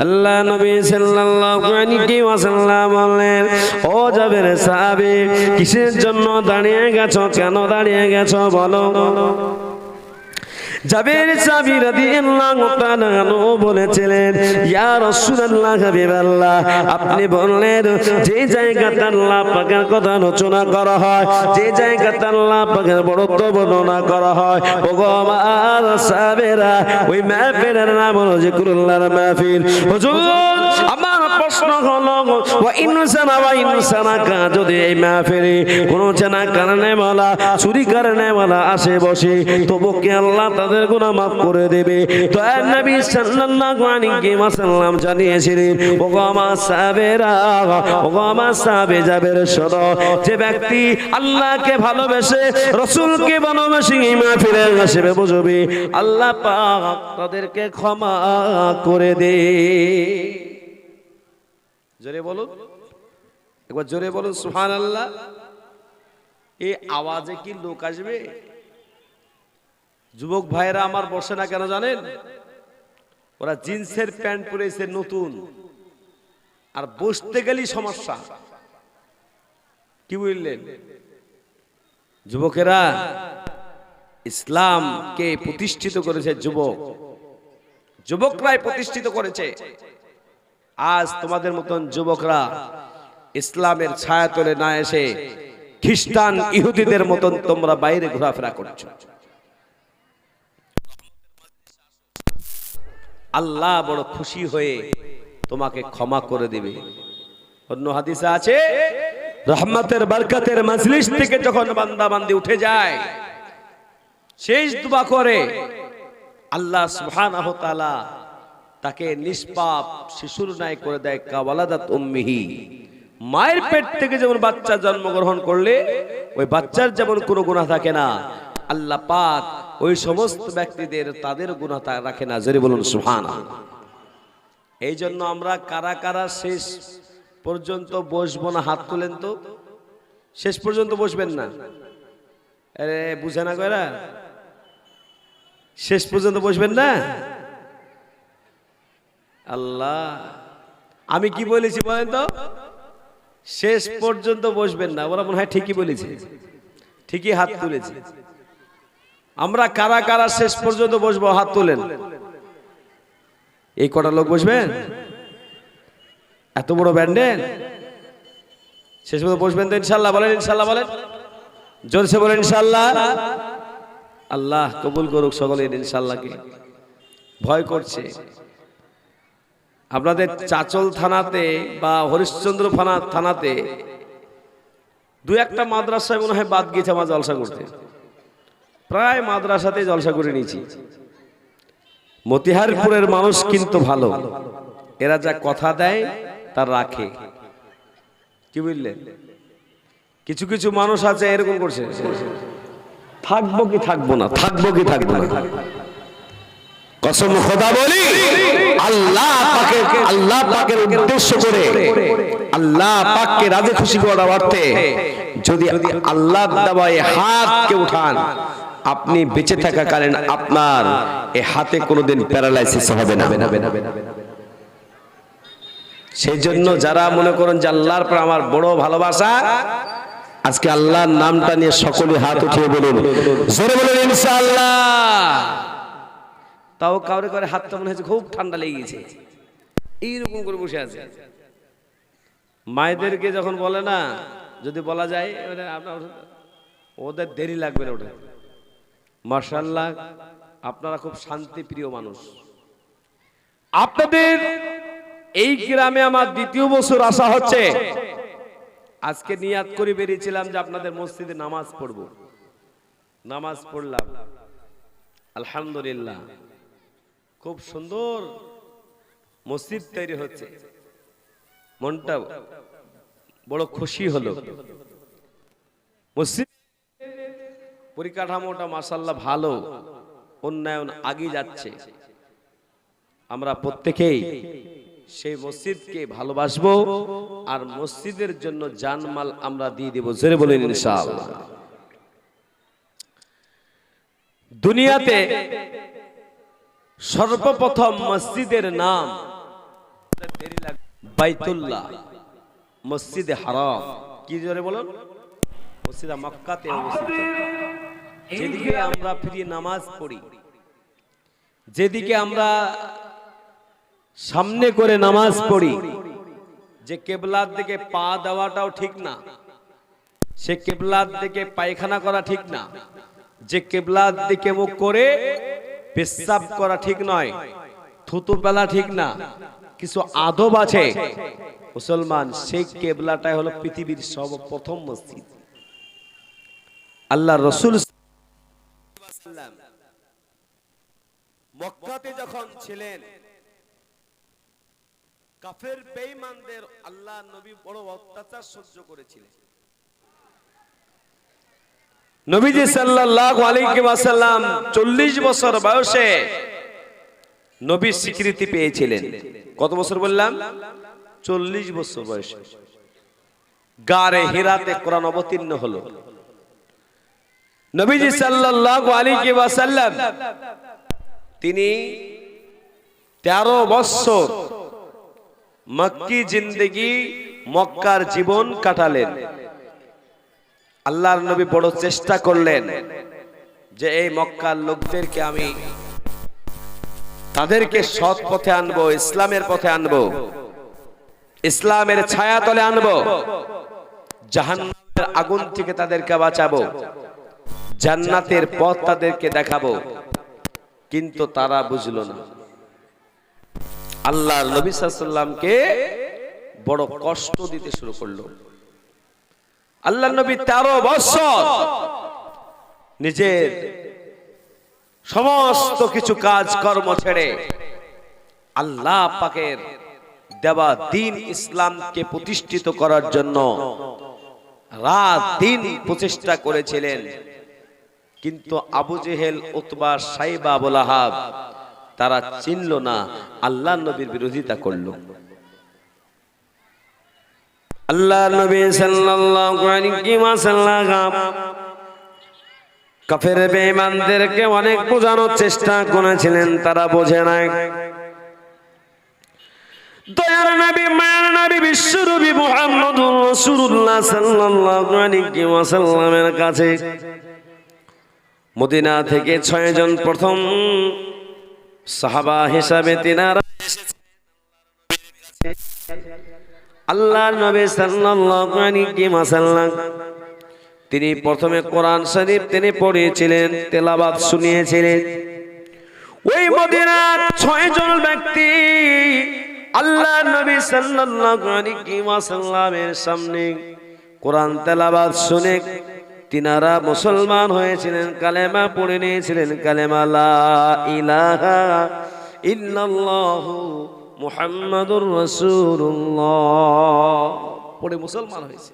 আল্লাহ নবী সাল্লাল্লাহু আলাইহি ওয়াসাল্লাম বললেন, ও জাবের সাহাবী, কিসের জন্য দাঁড়িয়ে গেছো, কেন দাঁড়িয়ে গেছো বলো। জাবের সাহাবী রাদিয়াল্লাহু তাআলা আনহু বলেছিলেন, ইয়া রাসূলুল্লাহ, হাবিবাল্লাহ, আপনি বললেন যে জায়গাতে আল্লাহ পাকের কথা আলোচনা করা হয়, যে জায়গাতে আল্লাহ পাকের বড়ত্ব বর্ণনা করা হয়, ওগো আমার সাহাবীরা, ওই মাহফিলের নাম হলো জিকরুল্লাহর মাহফিল। হুজুর, আমার প্রশ্ন হলো, ওয়া ইনসানা যদি এই মাহফিলে কোন চেনা কারণে বলা, চুরি কারণে বলা আসে বসে, তবু কি আল্লাহ তাদের গুনাহ মাফ করে দেবে? তো নবী সাল্লাল্লাহু আলাইহি ওয়াসাল্লাম জানিয়েছিলেন, ওগো আমার সাহাবীরা, ওগো আমার সাহাবী জাবের, শোনো, যে ব্যক্তি আল্লাহকে ভালোবেসে, রাসূলকে ভালোবেসে এই মাহফিলে আসবে বসবে, আল্লাহ পাক তাদেরকে ক্ষমা করে দেয়। জোরে বলুন, একবার জোরে বলুন সুবহানাল্লাহ। এই আওয়াজে কি লোক আসবে? যুবক ভাইরা আমার বসে না কেন জানেন? ওরা জিন্সের প্যান্ট পরেছে নতুন, আর বসতে গেলেই সমস্যা। কি বুঝলেন যুবকেরা? ইসলামকে প্রতিষ্ঠিত করেছে যুবকরাই প্রতিষ্ঠিত করেছে। আজ তোমাদের মতন যুবকরা ইসলামের ছায়াতলে না এসে খ্রিস্টান ইহুদিদের মতন তোমরা বাইরে ঘোরাফেরা করছো। আল্লাহ বড় খুশি হয়ে তোমাকে ক্ষমা করে দেবে। অন্য হাদিসে আছে, রহমতের বরকতের মজলিস থেকে যখন বান্দা বান্দি উঠে যায়, শেষ দোয়া করে, আল্লাহ সুবহানাহু ওয়া তাআলা তাকে নিষ্পাপ শিশুর ন্যায় করে দেয়। কাওয়ালাদাত উম্মিহি, মায়ের পেট থেকে যেমন বাচ্চা জন্মগ্রহণ করলে ওই বাচ্চার যেমন কোনো গুনাহ থাকে না, আল্লাহ পাক ওই সমস্ত ব্যক্তিদের তাদের গুনাহ রাখে না। জোরে বলুন সুবহানাল্লাহ। এই জন্য আমরা কারা কারা শেষ পর্যন্ত বসবো না, হাত তোলেন তো। শেষ পর্যন্ত বসবেন না? আরে বুঝে না কয়রা, শেষ পর্যন্ত বসবেন না? আল্লাহ, আমি কি বলেছি বলেন তো? শেষ পর্যন্ত বসবেন না। ওরা মনে হয় ঠিকই বলেছে, ঠিকই হাত তুলেছে। আমরা কারা কারা শেষ পর্যন্ত বসবো, হাত তোলেন। এই কটা লোক বসবেন? এত বড় ব্যান্ডেল শেষ পর্যন্ত বসবেন তো ইনশাআল্লাহ? বলেন ইনশাআল্লাহ, বলেন জোরসে বলেন ইনশাআল্লাহ। আল্লাহ কবুল করুক সকলের ইনশাআল্লাহকে। ভয় করছে আপনাদের চাচল থানাতে বা হরিশ্চন্দ্র থানাতে দু একটা মাদ্রাসায় মনে হয় বাদ গিয়েছে আমার জলসা করতে। প্রায় মাদ্রাসাতে জলসা করে নিয়েছি। মতিহারপুরের মানুষ কিন্তু ভালো, এরা যা কথা দেয় তা রাখে। কি বুঝলেন? কিছু কিছু মানুষ আছে এরকম করছে, থাকবো কি থাকবো না, থাকবো কি থাকবো না। কসম খোদা বলি, আল্লাহ পাকের উদ্দেশ্য করে, আল্লাহ পাককে রাজি খুশি করার অর্থে যদি আল্লাহ দেওয়া হাতকে উঠান, আপনি বেঁচে থাকাকালীন আপনার এই হাতে কোনোদিন প্যারালাইসিস হবে না। সেই জন্য যারা মনে করেন যে আল্লাহর পর আমার বড় ভালোবাসা, আজকে আল্লাহর নামটা নিয়ে সকলে হাত উঠিয়ে বলুন, জোরে বলুন ইনশাআল্লাহ। তাও কাউরে করে হাতটা মনে হচ্ছে খুব ঠান্ডা লেগে গেছে, এইরকম করে বসে আছে। মায়েদেরকে যখন বলে না, যদি বলা যায় ওদের দেরি লাগবে না ওঠে। মাশাআল্লাহ, আপনারা খুব শান্তি প্রিয় মানুষ। আপনাদের এই গ্রামে আমার দ্বিতীয় বছর আসা হচ্ছে। আজকে নিয়াত করে বেরিয়েছিলাম যে আপনাদের মসজিদে নামাজ পড়ব। নামাজ পড়লাম, আলহামদুলিল্লাহ খুব সুন্দর মসজিদ তৈরি হচ্ছে। মনটা বড় খুশি হলো। মসজিদ পরিকাঠামোটা মাশাআল্লাহ ভালো, উন্নয়ন আগিয়ে যাচ্ছে। আমরা প্রত্যেকেই সেই মসজিদকে ভালোবাসবো আর মসজিদের জন্য জানমাল আমরা দিয়ে দেব। জোরে বলেন ইনশাআল্লাহ। দুনিয়াতে সর্বপ্রথম মসজিদের নাম দেরি লাগে। বাইতুল্লাহ, মসজিদে হারাম, কি জোরে বলুন, মসজিদে মক্কাতে অবস্থিত। যেদিকে আমরা ফিরে নামাজ পড়ি, যেদিকে আমরা সামনে করে নামাজ পড়ি, যে কেবলার দিকে পা দেওয়াটাও ঠিক না, সে কেবলার দিকে পায়খানা করা ঠিক না, যে কেবলার দিকে মুখ করে পেশাব করা ঠিক নয়, থুতু ফেলা ঠিক না, কিছু আদব আছে মুসলমান। সেই কেবলাটাই হলো পৃথিবীর সর্বপ্রথম মসজিদ। আল্লাহ রসুল মক্কাতে যখন ছিলেন, কাফের বেঈমানদের আল্লাহ নবী বড় অত্যাচার সহ্য করেছিলেন। নবীজি সাল্লাল্লাহু আলাইহি ওয়াসাল্লাম 40 বছর বয়সে নবীর স্বীকৃতি পেয়েছিলেন। কত বছর বললাম? 40 বছর বয়সে গারে হিরাতে কোরআন অবতীর্ণ হলো। নবীজি সাল্লাল্লাহু আলাইহি ওয়াসাল্লাম তিনি 13 বছর মক্কি জিন্দেগি, মক্কার জীবন কাটালেন। আল্লাহর নবী বড় চেষ্টা করলেন যে এই মক্কার লোকদেরকে আমি তাদেরকে সৎ পথে আনবো, ইসলামের পথে আনবো, ইসলামের ছায়া তলে আনবো, জাহান্নামের আগুন থেকে তাদেরকে বাঁচাবো, জান্নাতের পথ তাদেরকে দেখাবো। কিন্তু তারা বুঝলো না। আল্লাহর নবী সাল্লাল্লাহু আলাইহি ওয়াসাল্লামকে বড় কষ্ট দিতে শুরু করলো। আল্লাহর নবী 13 বছর নিজের সমস্ত কিছু কাজ কর্ম ছেড়ে আল্লাহ পাকের দেওয়া দ্বীন ইসলামকে প্রতিষ্ঠিত করার জন্য রাত দিন প্রচেষ্টা করেছিলেন। কিন্তু আবু জেহেল, উতবা, সাইবা, আবু লাহাব তারা চিনল না, আল্লাহর নবীর বিরোধিতা করলো। আল্লাহর নবী সাল্লাল্লাহু আলাইহি ওয়াসাল্লাম কাফের বেঈমানদেরকে অনেক বোঝানোর চেষ্টা করেছিলেন, তারা বোঝে নাই। দয়ার নবী, মায়ার নবী, বিশ্বনবী মুহাম্মদুর রাসূলুল্লাহ সাল্লাল্লাহু আলাইহি ওয়াসাল্লামের কাছে মদিনা থেকে 6 জন প্রথম সাহাবা হিসাবে তিনারা আল্লাহর নবী সাল্লাল্লাহু আলাইহি ওয়াসাল্লাম তিনি প্রথমে কোরআন শরীফ তিনি পড়িয়েছিলেন, তেলাওয়াত শুনিয়েছিলেন। ওই মদিনার 6 জন ব্যক্তি আল্লাহর নবী সাল্লাল্লাহু আলাইহি ওয়াসাল্লামের সামনে কোরআন তেলাওয়াত শুনে তিনারা মুসলমান হয়েছিলেন, কালেমা পড়ে নিয়েছিলেন, কালেমা লা ইলাহা ইল্লাল্লাহু মুহাম্মাদুর রাসূলুল্লাহ পড়ে মুসলমান হয়েছে।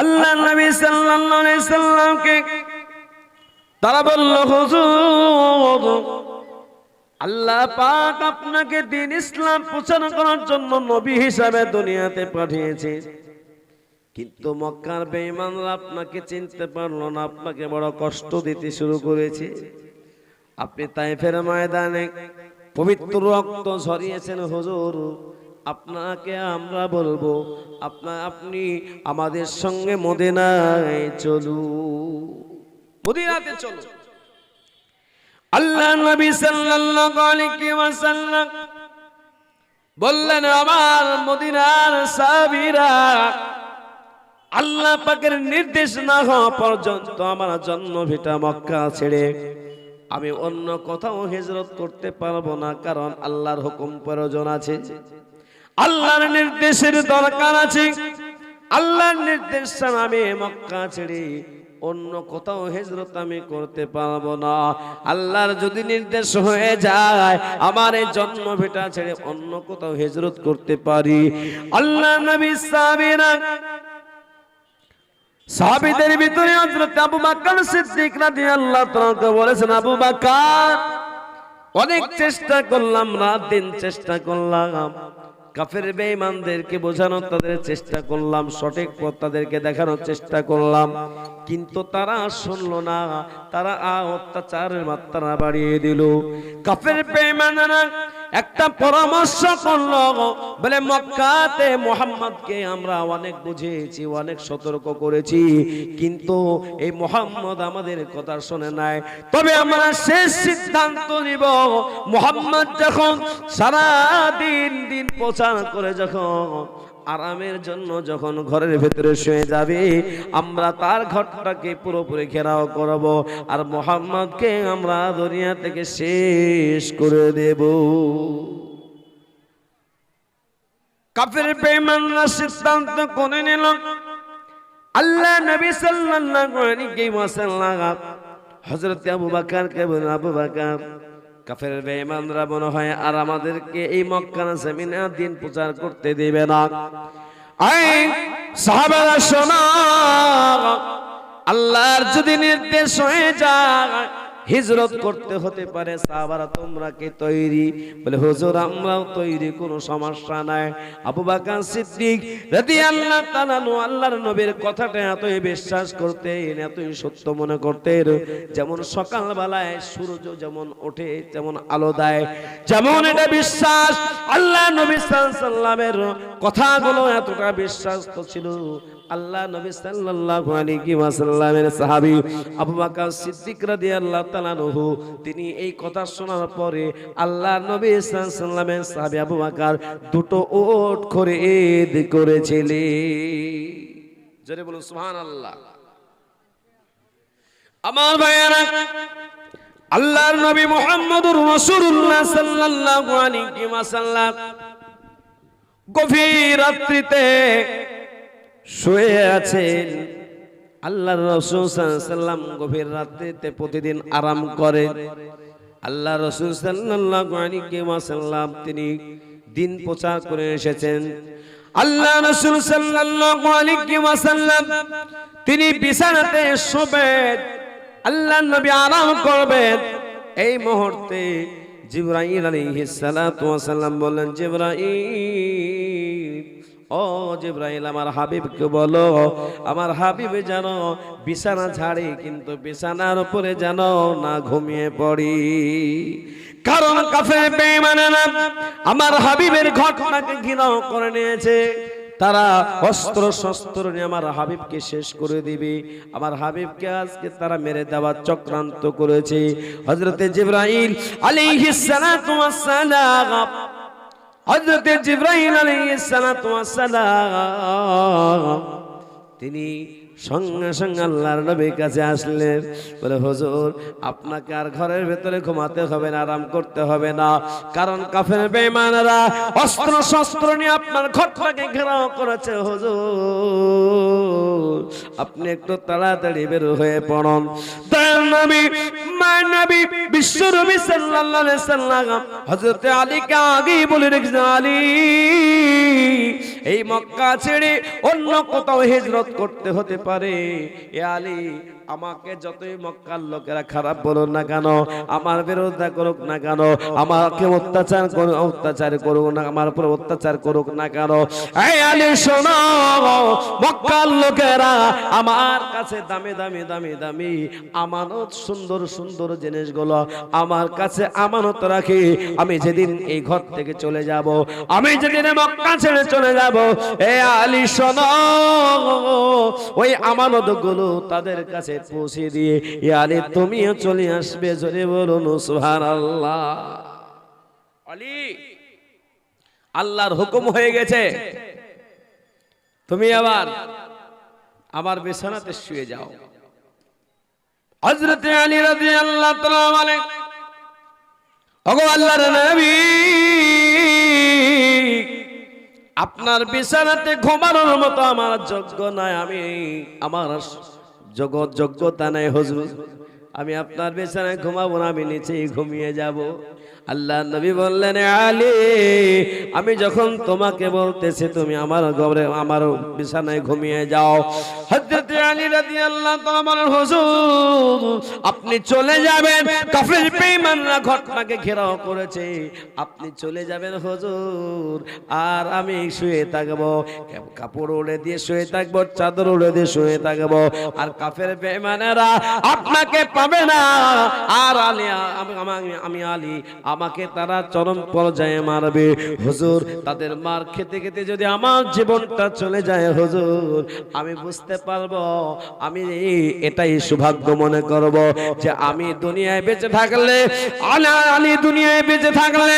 আল্লাহ নবী সাল্লাল্লাহু আলাইহি সাল্লামকে তারা বলল, হুজুর আল্লাহ পাক আপনাকে দ্বীন ইসলাম প্রচার করার জন্য নবী হিসাবে দুনিয়াতে পাঠিয়েছে, কিন্তু মক্কার বেঈমানরা আপনাকে চিনতে পারলো না, আপনাকে বড় কষ্ট দিতে শুরু করেছে। আপনি তায়েফের ময়দানে পবিত্র রক্ত ঝরিয়েছেন, হুজুর আপনাকে আমরা বলবো আপনি আমাদের সঙ্গে মদিনায় চলুন, মদিনাতে চলুন। আল্লাহ নবী সাল্লাল্লাহু আলাইহি ওয়াসাল্লাম বললেন, আমার মদিনার সাহাবীরা আল্লাহ পাকের নির্দেশ না হওয়া পর্যন্ত আমার জন্মভিটা মক্কা ছেড়ে আমি অন্য কোথাও হিজরত করতে পারবো না, কারণ আল্লাহর হুকুম প্রয়োজন আছে, আল্লাহর নির্দেশের দরকার আছে। আল্লাহর নির্দেশ ছাড়া আমি মক্কা ছেড়ে অন্য কোথাও হিজরত আমি করতে পারবো না। আল্লাহর যদি নির্দেশ হয়ে যায় আমার এই জন্মভিটা ছেড়ে অন্য কোথাও হিজরত করতে পারি। আল্লাহ নবী সাহাবীদের ভিতরে হযরত আবু বকর সিদ্দিক রাদিয়াল্লাহু তাআলা বলেছেন, আবু বকর অনেক চেষ্টা করলাম, রাত দিন চেষ্টা করলাম, কাফের বেঈমানদেরকে বোঝানোর তাদের চেষ্টা করলাম, সঠিক পথ তাদেরকে দেখানোর চেষ্টা করলাম, কিন্তু তারা শুনলো না, তারা অত্যাচারের মাত্রা বাড়িয়ে দিল। কাফের বেঈমানরা একটা পরামর্শ করলো, বলে মক্কাতে মুহাম্মদকে আমরা অনেক বুঝিয়েছি, অনেক সতর্ক করেছি, কিন্তু এই মুহাম্মদ আমাদের কথা শুনে নাই। তবে আমরা শেষ সিদ্ধান্ত নিব, মুহাম্মদ যখন সারা দিন প্রচার করে যখন আরামের জন্য যখন ঘরের ভেতরে শুয়ে যাবে, আমরা তার ঘরটাকে পুরোপুরি ঘেরাও করব, আর মুহাম্মদকে আমরা দুনিয়া থেকে শেষ করে দেব। কাফের বেঈমানরা সিদ্ধান্ত করে নিল, আল্লাহ নবী সাল্লাল্লাহু আলাইহি ওয়াসাল্লাম হযরত আবু বকরকে বলেন, আবু বকর, কাফের বেঈমানরা মনে হয় আর আমাদেরকে এই মক্কার জমিনে দিন প্রচার করতে দিবে না। এই সাহাবারা শোনো, আল্লাহর যদি নির্দেশ হয়ে যায় হিজরত করতে হতে পারে, সাহাবারা তোমরা কি তৈরি? বলে হুজুর আমরাও তৈরি, কোনো সমস্যা নাই। আবু বকর সিদ্দিক রাদিয়াল্লাহু তাআলা আল্লাহর নবীর কথাটা এতই বিশ্বাস করতেন, এতই সত্য মনে করতেন, যেমন সকালবেলায় সূর্য যেমন ওঠে যেমন আলো দেয়, যেমন এটা বিশ্বাস আল্লাহ নবী সাল্লাল্লাহু আলাইহি ওয়াসাল্লামের কথাগুলো এতটা বিশ্বাস ছিল। আল্লাহ নবী সাল্লাল্লাহু আলাইহি ওয়াসাল্লামের সাহাবী আবু বকর সিদ্দিক রাদিয়াল্লাহু তাআলা আনহু, তিনি এই কথা শোনার পরে আল্লাহ নবী সাল্লাল্লাহু আলাইহি ওয়াসাল্লামের সাহাবী আবু বকর দুটো ওট খরিদ করেছিলেন। জোরে বলুন সুবহানাল্লাহ। আমার ভাইয়েরা, আল্লাহর নবী মুহাম্মদুর রাসূলুল্লাহ সাল্লাল্লাহু আলাইহি ওয়াসাল্লাম গভীর রাত্রিতে শুয়ে আছেন। আল্লাহর রাসূল সাল্লাল্লাহু আলাইহি ওয়াসাল্লাম গভীর রাত্রিতে প্রতিদিন আরাম করেন। আল্লাহর রাসূল সাল্লাল্লাহু আলাইহি ওয়াসাল্লাম তিনি দিন প্রচার করে এসেছেন। আল্লাহ রাসূল সাল্লাল্লাহু আলাইহি ওয়াসাল্লাম তিনি বিছানাতে শোবেন, আল্লাহর নবী আরাম করবেন। এই মুহূর্তে জিবরাইল আলাইহিস সালাতু ওয়াস সালাম বললেন, জিবরাইল, ও জিবরাইল, আমার হাবিবকে বলো আমার হাবিব যেন বিছানা ছাড়ে, কিন্তু বিছানার উপরে যেন না ঘুমিয়ে পড়ি, কারণ কাফের বেঈমানেরা আমার হাবিবের ঘটনাকে ঘৃণা করে নিয়েছে। তারা অস্ত্র শস্ত্র নিয়ে আমার হাবিবকে শেষ করে দিবে, আমার হাবিবকে আজকে তারা মেরে দেওয়ার চক্রান্ত করেছে। হযরতে জিবরাইল আলাইহিস সালাতু ওয়াস সালাম, হযরতে জিবরাইল আলাইহিস সালাতু ওয়াস সালাম তিনি সঙ্গে সঙ্গে আল্লাহর নবীর কাছে আসলেন, বলে হুজুর আপনাকে আর ঘরের ভেতরে ঘুমাতে হবে না, আরাম করতে হবে না, কারণ কাফের বেঈমানরা অস্ত্র শস্ত্র নিয়ে আপনার ঘরটাকে ঘেরাও করেছে। হুজুর আপনি একটু তাড়াতাড়ি বের হয়ে পড়ুন। দয়াল নবী মায়ের নবী বিশ্ব নবী সাল্লাল্লাহু আলাইহি সাল্লাম হযরত আলীকে আগেই বলে রেখেছেন, আলী এই মক্কা ছেড়ে অন্য কোথাও হিজরত করতে হতে পারে। এ আলী, আমাকে যতই মক্কার লোকেরা খারাপ বলুক না কেন, আমার বিরোধিতা করুক না কেন, আমাকে অত্যাচার করুক না, আমার উপর অত্যাচার করুক না কেন, এই আলী শোনো, মক্কার লোকেরা আমার কাছে দামি দামি দামি দামি আমানত, সুন্দর সুন্দর জিনিসগুলো আমার কাছে আমানত রাখি। আমি যেদিন এই ঘর থেকে চলে যাব, আমি যেদিন মক্কা ছেড়ে চলে যাব, এ আলী শোনো, ওই আমানতগুলো তাদের কাছে পৌঁছে দিয়ে এ আলী তুমিও চলে আসবে। জোরে বলুন সুবহানাল্লাহ। আলী, আল্লাহর হুকুম হয়ে গেছে, তুমি আবার আমার বিছানাতে শুয়ে যাও। হযরত আলী রাদিয়াল্লাহু তাআলা আনহু, ওগো আল্লাহর নবী, আপনার বিছানাতে ঘুমানোর মতো আমার যোগ্য নাই, আমি আমার যোগ্যতা নাই হুজুর, আমি আপনার বিছানায় ঘুমাবো না, আমি নিচেই ঘুমিয়ে যাব। আল্লাহ নবী বললেন, আলী আমি যখন তোমাকে বলতেছি তুমি আমার ঘরে আমার বিছানায় ঘুমিয়ে যাও। হযরত আলী রাদিয়াল্লাহু তাআলা বলেন, হুজুর আপনি আপনি চলে যাবেন, কাফের বেঈমানরা ঘটনাকে ঘেরাও করেছে, আপনি চলে যাবেন হুজুর, আর আমি শুয়ে থাকবো, কাপড় ওড়ে দিয়ে শুয়ে থাকবো, চাদর ওড়ে দিয়ে শুয়ে থাকবো, আর কাফের বেঈমানেরা আপনাকে পাবে না। আর আলী আমি আলী, আমাকে তারা চরম পর্যায়ে মারবে হুজুর। তাদের মার খেতে খেতে যদি আমার জীবনটা চলে যায় হুজুর, আমি বুঝতে পারবো, আমি এটাই সৌভাগ্য মনে করব যে আমি দুনিয়ায় বেঁচে থাকলে, আলী দুনিয়ায় বেঁচে থাকলে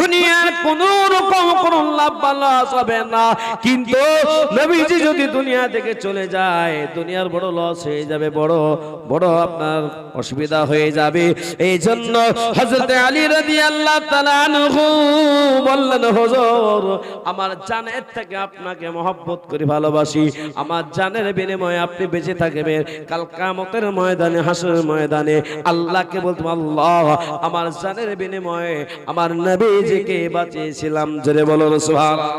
দুনিয়ার কোন রকম কোন লাভ লস হবে না, কিন্তু নবীজি যদি দুনিয়া থেকে চলে যায় দুনিয়ার বড় লস হয়ে যাবে, বড় বড় আপনার অসুবিধা হয়ে যাবে। এই জন্য হযরত আলী রাদিয়াল্লাহু তাআলা আনহু বললেন, হুজুর আমার জানের থেকে আপনাকে মহব্বত করি, ভালোবাসি, আমার জানের বিনিময়ে আপনি বেঁচে থাকবেন। কাল কিয়ামতের ময়দানে, হাসরের ময়দানে আল্লাহকে বলতাম, আল্লাহ আমার জানের বিনিময়ে আমার নবীজিকে বাঁচিয়েছিলাম। জোরে বলুন সুবহানাল্লাহ।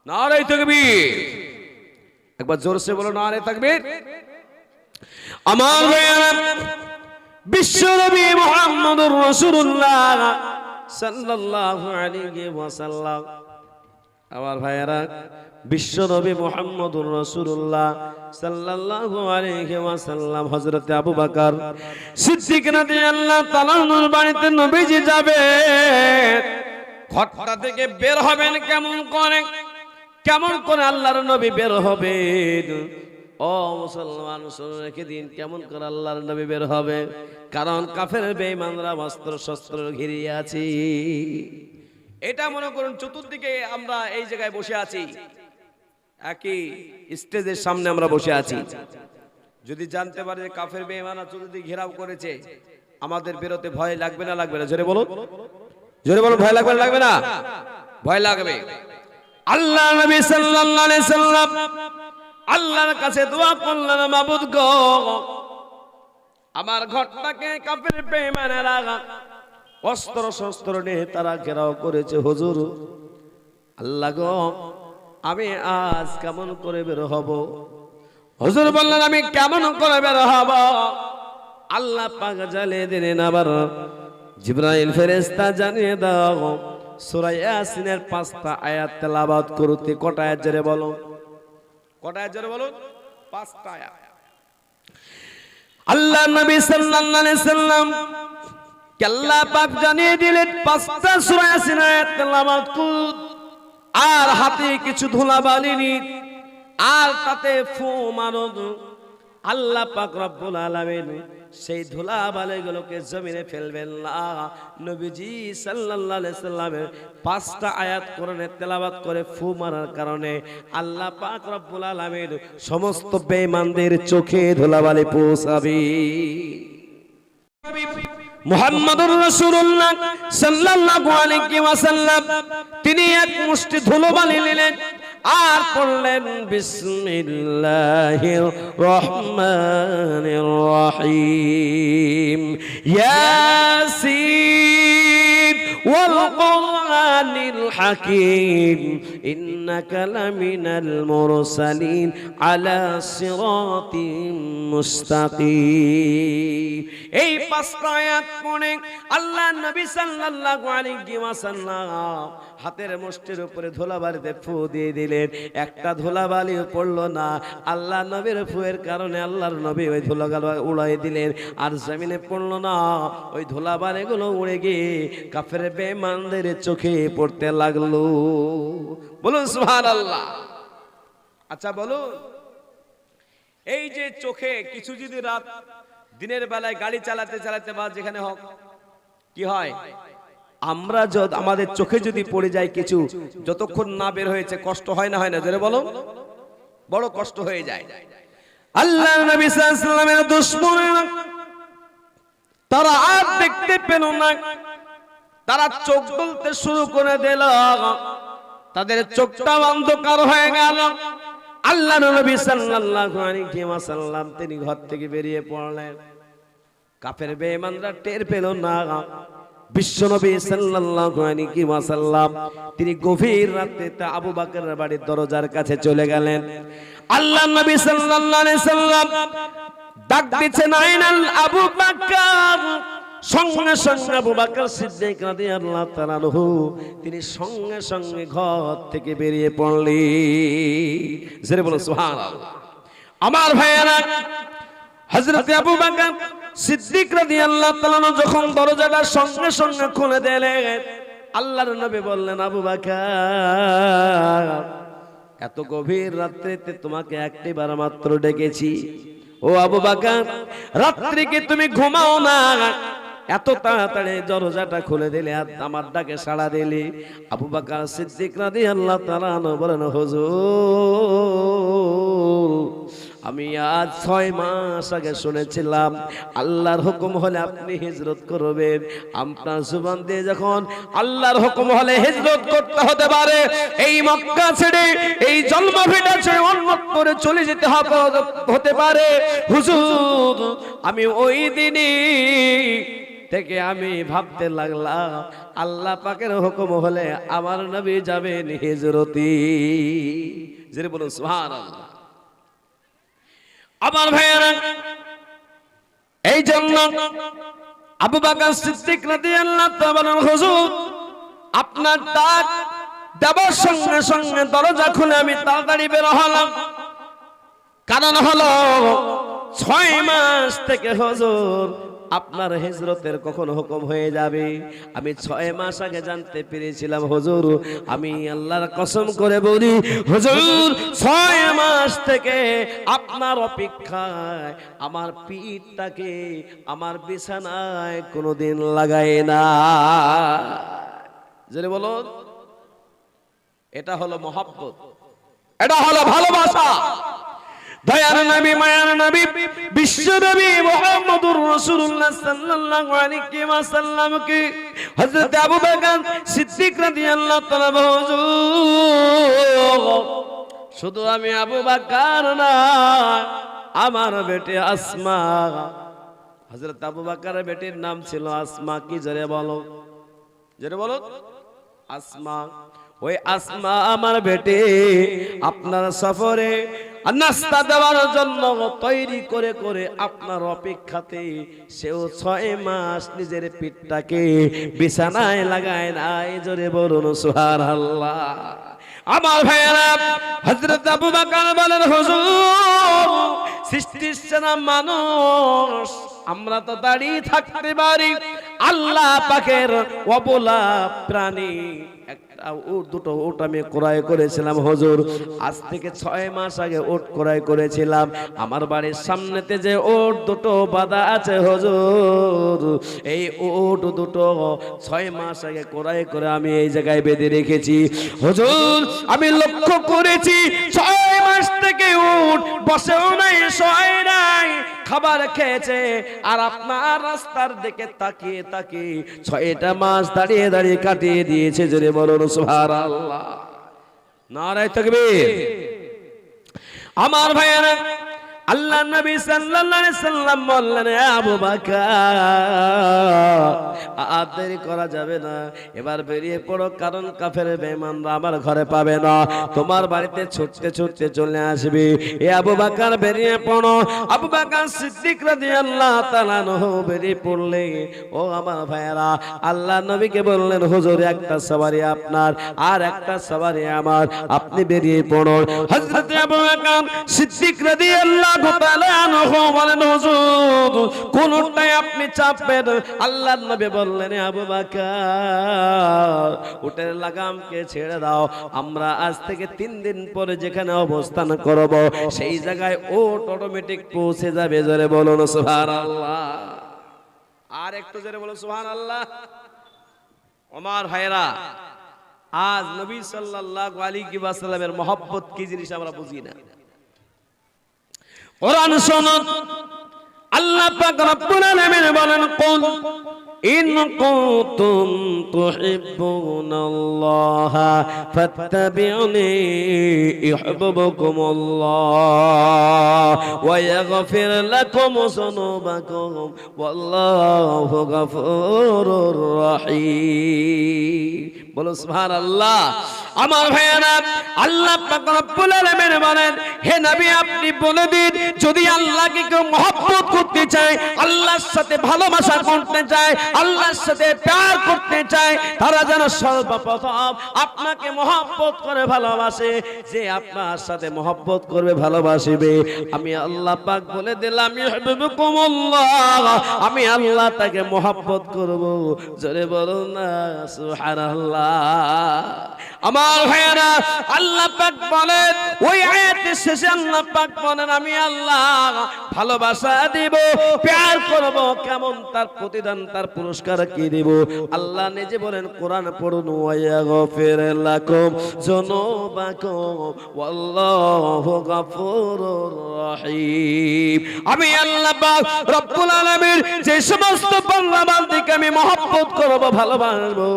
নারে তাকবীর, একবার জোরসে বলো নারে তাকবীর। আমার ভাইয়েরা, বিশ্বনবী মুহাম্মদুর রাসূলুল্লাহ সাল্লাল্লাহু আলাইহি ওয়াসাল্লাম, আমার ভাইয়েরা, বিশ্বনবী মুহাম্মদুর রাসূলুল্লাহ সাল্লাল্লাহু আলাইহি ওয়াসাল্লাম হযরত আবু বকর সিদ্দিক রাদিয়াল্লাহু তাআলা আনহুর বাড়িতে নবীজি যাবে, ঘরটা থেকে বের হবেন কেমন করে আল্লাহর নবী বের হবেন? ও মুসলমান, শুনে রেখে দিন, কেমন করে আল্লাহর নবী বের হবে? কারণ কাফের বেঈমানরা অস্ত্র শস্ত্র ঘিরিয়ে আছে। এটা মনে করুন চতুর্দিকে আমরা এই জায়গায় বসে আছি, একই স্টেজের সামনে আমরা বসে আছি। যদি জানতে পারে যে কাফের বেঈমানরা চতুর্দিকে ঘেরাও করেছে, আমাদের বেরোতে ভয় লাগবে না? লাগবে না? জোরে বলুন, জোরে বলুন। ভয় লাগবে না? লাগবে না? ভয় লাগবে। আল্লাহ নবী সাল্লাল্লাহু আলাইহি সাল্লাম আল্লাহর কাছে দোয়া করলেন, মাবুদ গো, আমার ঘরটাকে কাফের বেঈমানেরা অস্ত্র শস্ত্র নিয়ে তারা ঘেরাও করেছে হুজুর, আল্লাহ গো, আমি আজ কেমন করে বের হব? হুজুর বললেন, আমি কেমন করে বের হব? আল্লাহ পাক জানিয়ে দিলেন, আবার জিবরাইল ফেরেশতা জানিয়ে দাও, সূরা ইয়াসিনের 5টা আয়াত তেলাওয়াত করতে। কটা আয়াত জোরে বলো? কটা আয়াত জোরে বলুন? 5টা আয়াত। আল্লাহ নবী সাল্লাল্লাহু আলাইহি সাল্লাম আল্লাহ পাক জানিয়ে দিলেন 5টা সূরা ইয়াসিনের আয়াত তেলাওয়াত করুন, আর হাতে কিছু ধুলাবালি নিন, আর তাতে ফু মারুন। আল্লাহ পাক রব্বুল আলামিন সেই ধুলাবালিগুলোকে জমিনে ফেলবেন না। নবীজি সাল্লাল্লাহু আলাইহি সাল্লামের 5টা আয়াত কোরআনে তেলাওয়াত করে ফু মারার কারণে আল্লাহ পাক রব্বুল আলামিন সমস্ত বেঈমানদের চোখে ধুলাবালি পৌঁছাবে। মুহাম্মাদুর রাসূলুল্লাহ সাল্লাল্লাহু আলাইহি ওয়াসাল্লাম তিনি এক মুষ্টি ধুলোবালি নিলেন আর পড়লেন, বিসমিল্লাহির রহমানির রহিম, ইয়াসিন ওয়াল কুরআনিল হাকীম, ইন্নাকা লামিনাল মুরসালিন আলা সিরাতিম মুস্তাকিম। এই 5টা আয়াত পড়ে আল্লাহ নবী সাল্লাল্লাহু আলাইহি ওয়াসাল্লাম হাতের মুষ্টির উপরে ধুলাবালিতে ফু দিয়ে দিলেন। একটা ধুলাবালিও পড়লো না। আল্লাহ নবীর ফুয়ের কারণে আল্লাহর নবী ওই ধুলাবালি উড়াই দিলেন, আর জমিনে পড়লো না। ওই ধুলাবালিগুলো উড়ে গিয়ে কাফের বেঈমানদের চোখে পড়তে লাগলো। বলুন সুবহানাল্লাহ। আচ্ছা বলুন, এই যে চোখে কিছু যদি রাত দিনের বেলায় গাড়ি চালাতে চালাতে বা যেখানে হোক কি হয়, আমরা আমাদের চোখে যদি পড়ে যায় কিছু, যতক্ষণ না বের হয়েছে কষ্ট হয় না? হয় না? জোরে বলো। বড় কষ্ট হয়ে যায়। আল্লাহ নবী সাল্লাল্লাহু আলাইহি ওয়াসাল্লামের দুশমনেরা তারা আর দেখতে পেল না, তারা চোখ খুলতে শুরু করে দিল, তাদের চোখটা অন্ধকার হয়ে গেল। আল্লাহ নবী সাল্লাল্লাহু আলাইহি ওয়াসাল্লাম তিনি ঘর থেকে বেরিয়ে পড়লেন। কাফের বেঈমানরা টের পেল না। বিশ্বনবী সাল্লাল্লাহু আলাইহি ওয়াসাল্লাম তিনি গভীর রাতে আবু বকরের বাড়ির দরজার কাছে চলে গেলেন। আল্লাহ নবী সাল্লাল্লাহু আলাইহি সাল্লাম ডাক দিচ্ছেন আইনাল আবু বকর। সঙ্গে সঙ্গে আবু বকর সিদ্দিক রাদিয়াল্লাহু তাআলা আনহু তিনি সঙ্গে সঙ্গে ঘর থেকে বেরিয়ে পড়লেন। জোরে বলো সুবহানাল্লাহ। আমার ভাইয়েরা, হযরত আবু বকর সিদ্দিক রাদিয়াল্লাহু তাআলা আনহু যখন দরজাটা সঙ্গে সঙ্গে খুলে দিলেন, আল্লাহর নবী বললেন, আবু বকর, এত গভীর রাত্রিতে তোমাকে একটিবার মাত্র ডেকেছি। ও আবু বকর, রাত্রি কি তুমি ঘুমাও না? এত তাড়াতাড়ি দরজাটা খুলে দিলে, আমার ডাকে সাড়া দিলে। আবু বকর সিদ্দিক রাদিয়াল্লাহু তাআলা আনহু বলেন, হুজুর, আমি আজ 6 মাস আগে শুনেছিলাম আল্লাহর হুকুম হলে আপনি হিজরত করবেন। আপনার জবান দিয়ে যখন আল্লাহর হুকুম হলে হিজরত করতে হতে পারে, এই মক্কা ছেড়ে, এই জন্মভিটা ছেড়ে অন্যত্রে চলে যেতে হতে পারে, হুজুর, আমি ওই দিনই থেকে আমি ভাবতে লাগলাম আল্লাহ পাকের হুকুম হলে আমার নবী যাবেন হিজরতি। জোরে বলুন সুবহানাল্লাহ। আমার ভাইয়েরা, এই জন্য আবু বকর সিদ্দিক রাদিয়াল্লাহু তাআলা বলেন, হুজুর, আপনার ডাক দেওয়ার সঙ্গে সঙ্গে দরজা খুলে আমি তাড়াতাড়ি বের হলাম। কারণ হলো 6 মাস থেকে হুজুর আপনার হিজরতের কখন হুকুম হয়ে যাবে আমি 6 মাস আগে জানতে পেরেছিলাম। হুজুর, আমি আল্লাহর কসম করে বলি, হুজুর, 6 মাস থেকে আপনার অপেক্ষায় আমার পিঠটাকে আমার বিছানায় কোনোদিন লাগায় না। জোরে বলুন, এটা হলো মহব্বত, এটা হলো ভালোবাসা। দয়ার নবী, মায়ার নবী, বিশ্ব নবী মুহাম্মদুর রাসূলুল্লাহ সাল্লাল্লাহু আলাইহি ওয়াসাল্লাম কে হযরত আবু বকর সিদ্দিক রাদিয়াল্লাহু তাআলা, হুজুর, শুধু আমি আবু বকর না, আমার বেটি আসমা, হযরত আবু বকরের বেটির নাম ছিল আসমা। কি জোরে বলো, জোরে বলো, আসমা। ওই আসমা আমার বেটি আপনার সফরে নাস্তা দেওয়ার জন্য তৈরি করে করে আপনার অপেক্ষাতে সেও 6 মাস নিজের পিঠটাকে বিছানায় লাগায় নাই। জোরে বলুন সুবহানাল্লাহ। আমার ভাইয়েরা, হযরত আবু বকর বলেন, হুজুর, সৃষ্টির সেরা মানুষ, আমরা তো দাঁড়িয়ে থাকতে পারি, আল্লাহ পাকের অবলা প্রাণী একটা উট, দুটো উট আমি ক্রয় করেছিলাম হুজুর। আজ থেকে 6 মাস আগে উট ক্রয় করেছিলাম। আমার বাড়ির সামনেতে যে উট দুটো বাঁধা আছে হুজুর, এই উট দুটো 6 মাস আগে ক্রয় করে আমি এই জায়গায় বেঁধে রেখেছি হুজুর। আমি লক্ষ্য করেছি 6 মাস থেকে উট বসেও নাই, শোয় নাই, খাবার খেয়েছে, আর আপনার রাস্তার দিকে তাকিয়ে তাকিয়ে 6টা মাস দাঁড়িয়ে দাঁড়িয়ে কাটিয়ে দিয়েছে। জোরে বলুন সুবহানাল্লাহ, নারায়ে তাকবীর। আমার ভাইয়েরা, আল্লাহ নবী সাল্লাল্লাহু আলাইহি সাল্লাম বললেন, আবু বকর, আর দেরি করা যাবে না, এবার বেরিয়ে পড়ো, কারণ কাফের বেঈমানরা আমার ঘরে পাবে না, তোমার বাড়িতে ছুটতে ছুটতে চলে আসবে। এ আবু বকর বেরিয়ে পড়ো। আবু বকর সিদ্দিক রাদিয়াল্লাহু তাআলা আনহু বেরিয়ে পড়লে, ও আমার ভাইয়েরা, আল্লাহ নবীকে বললেন, হুজুর, একটা সওয়ারি আপনার আর একটা সওয়ারি আমার, আপনি বেরিয়ে পড়ুন। হযরত আবু বকর সিদ্দিক রাদিয়াল্লাহু তাআলা আনহু বলেন, হুজুর, কোনটাই আপনি চাপবেন? আল্লাহর নবী বললেন, আবু বকর, উটের লাগামকে ছেড়ে দাও, আমরা আজ থেকে 3 দিন পরে যেখানে অবস্থান করব সেই জায়গায় উট অটোমেটিক পৌঁছে যাবে। জোরে বলুন সুবহানাল্লাহ। আর একটু জোরে বলুন সুবহানাল্লাহ। আমার ভাইরা, আজ নবী সাল্লাল্লাহু আলাইহি ওয়াসাল্লামের মহব্বত কি জিনিস আমরা বুঝি না। কোরআন শুনুন, আল্লাহ পাক রব্বুল আলামিন বলেন, কুল ইন কুনতুম তুহিব্বুনাল্লাহ ফাত্তাবিউনি ইউহিব্বুকুমুল্লাহ ওয়া ইয়াগফির লাকুম যুনুবাকুম ওয়াল্লাহু গফুরুর রহিম। বলো সুবহানাল্লাহ। আমার ভাইয়ারা, আল্লাহ পাক রব্বুল আলামিন বলেন, হে নবী আপনি বলে দিন, যদি আল্লাহকে কেউ মহব্বত করতে চায়, আল্লাহর সাথে ভালোবাসা করতে চায়, আল্লাহর সাথে প্যার করতে চায়, তারা যেন সর্বপ্রথম আপনাকে মহব্বত করে ভালোবাসে। যে আপনার সাথে মহব্বত করবে, ভালোবাসিবে, আমি আল্লাহ পাক বলে দিলাম ইউহিব্বুকুমুল্লাহ, আমি আল্লাহ তাকে মহব্বত করব। জোরে বলুন না সুবহানাল্লাহ। আমার ভাইয়েরা, আল্লাহ পাক বলেন, ওই আয়াতের শেষে আল্লাহ পাক বলেন, আমি আল্লাহ ভালোবাসা দিব, প্যার করব। কেমন তার প্রতিদান, তার পুরস্কার কি দিব? আল্লাহ নিজে বলেন, কোরআন পড়ুন, ওয়ায়াগফির লাকুম যুনুবাকুম ওয়াল্লাহু গফুরুর রহিম। আমি আল্লাহ পাক রব্বুল আলামিন যে সমস্ত বান্দা বান্দিকে আমি মহব্বত করব, ভালোবাসবো,